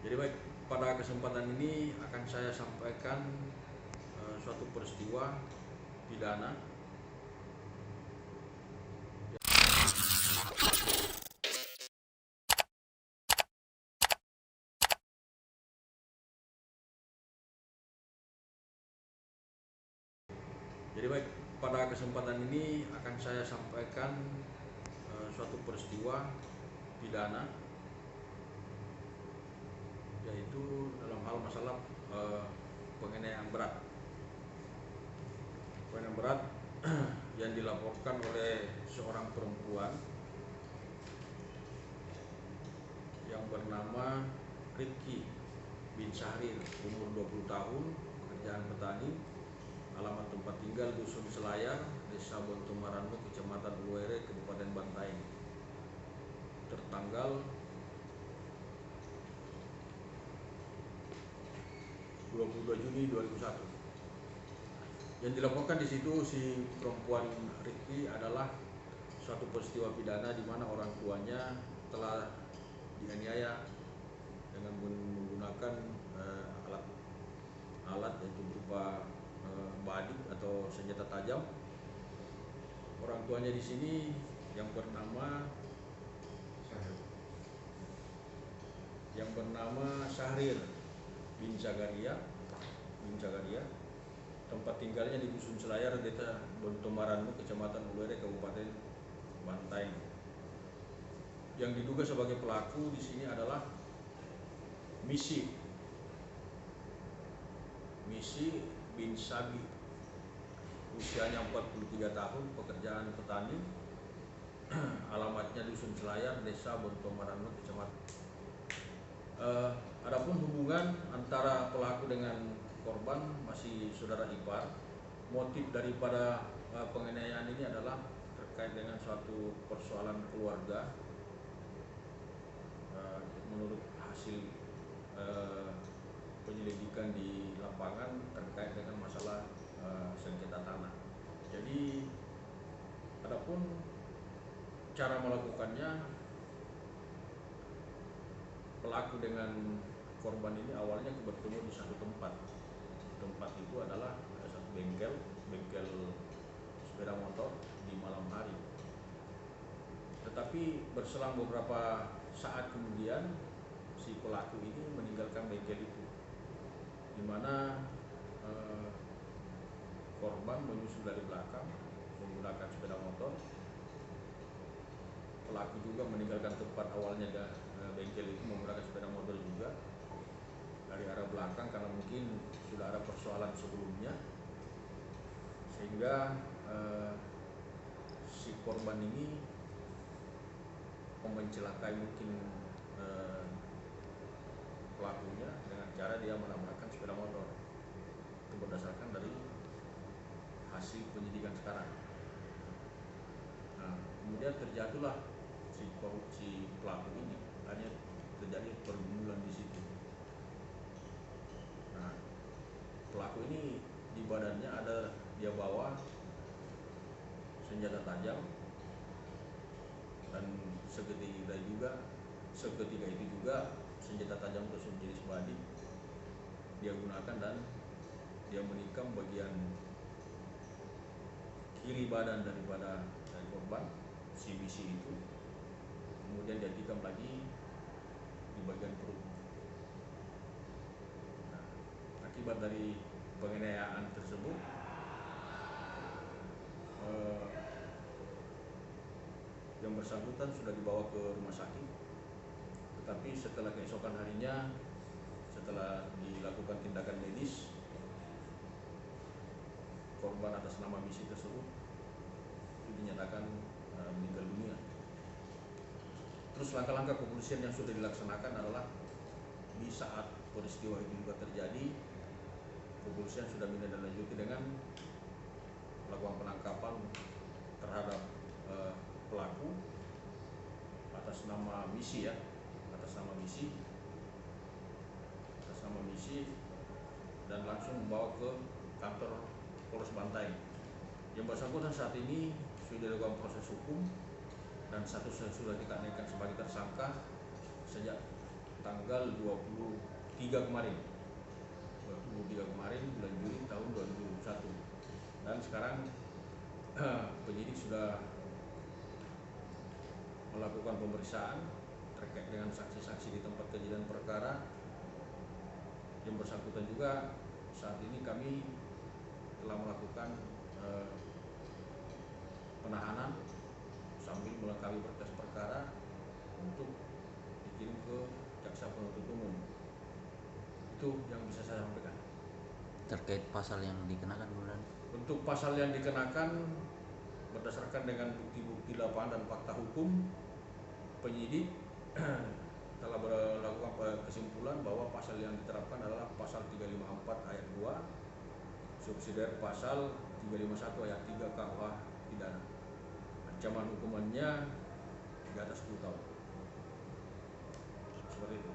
Jadi baik, pada kesempatan ini akan saya sampaikan suatu peristiwa pidana. Jadi baik, pada kesempatan ini akan saya sampaikan suatu peristiwa pidana, yaitu dalam hal masalah penganiayaan berat. Penganiayaan berat yang dilaporkan oleh seorang perempuan yang bernama Rifki bin Syahrir, umur 20 tahun, pekerjaan petani, alamat tempat tinggal Dusun Selayar, Desa Bontomarandu, Kecamatan Uluwere, Kabupaten Bantaeng, tertanggal 22 Juni 2001. Yang dilaporkan di situ si perempuan Rifki adalah suatu peristiwa pidana di mana orang tuanya telah dianiaya dengan menggunakan alat yaitu berupa badik atau senjata tajam. Orang tuanya di sini yang bernama Syahrir bin Zakaria, tempat tinggalnya di Dusun Selayar, Desa Bontomarandu, Kecamatan Uluwere, Kabupaten Bantaeng. Yang diduga sebagai pelaku di sini adalah Misi bin Sabi, usianya 43 tahun, pekerjaan petani, alamatnya Dusun Selayar, Desa Bontomarandu, Kecamatan. Adapun hubungan antara pelaku dengan korban masih saudara ipar. Motif daripada penganiayaan ini adalah terkait dengan suatu persoalan keluarga. Menurut hasil penyelidikan di lapangan terkait dengan masalah sengketa tanah. Jadi adapun cara melakukannya, pelaku dengan korban ini awalnya bertemu di satu tempat. Tempat itu adalah satu bengkel sepeda motor di malam hari. Tetapi berselang beberapa saat kemudian si pelaku ini meninggalkan bengkel itu, di mana korban menyusul dari belakang menggunakan sepeda motor. Pelaku juga meninggalkan tempat awalnya bengkel itu menggunakan sepeda motor juga dari arah belakang karena mungkin sudah ada persoalan sebelumnya, sehingga si korban ini mencelakai mungkin pelakunya dengan cara dia menabrakkan sepeda motor. Itu berdasarkan dari hasil penyidikan sekarang. Nah, kemudian terjatuhlah si pelaku ini, hanya terjadi pergumulan di situ. Nah, pelaku ini di badannya dia bawa senjata tajam, dan seketika itu juga senjata tajam tersebut jenis badik dia gunakan, dan dia menikam bagian kiri badan dari korban si bisi itu, kemudian dia tikam lagi di bagian perut. Nah, akibat dari penganiayaan tersebut yang bersangkutan sudah dibawa ke rumah sakit, tetapi setelah keesokan harinya, setelah dilakukan tindakan medis, korban atas nama Misi tersebut itu dinyatakan meninggal dunia. Terus langkah-langkah kepolisian yang sudah dilaksanakan adalah di saat peristiwa itu juga terjadi, kepolisian sudah menindaklanjuti dengan melakukan penangkapan terhadap pelaku atas nama Misi dan langsung membawa ke kantor Polres Bantaeng. Yang bersangkutan saat ini sudah dilakukan proses hukum dan statusnya sudah kita naikkan sebagai tersangka sejak tanggal 23 kemarin. 23 kemarin bulan Juli tahun 2021. Dan sekarang penyidik sudah melakukan pemeriksaan terkait dengan saksi-saksi di tempat kejadian perkara. Yang bersangkutan juga saat ini kami telah melakukan penahanan sambil melengkapi berkas perkara untuk dikirim ke jaksa penuntut umum. Itu yang bisa saya sampaikan. Terkait pasal yang dikenakan bulan. Untuk pasal yang dikenakan berdasarkan dengan bukti-bukti lapangan dan fakta hukum, penyidik telah melakukan kesimpulan bahwa pasal yang diterapkan adalah pasal 354 ayat 2 subsidiar pasal 351 ayat 3 KUH pidana. Ancaman hukumannya di atas 10 tahun. Seperti itu.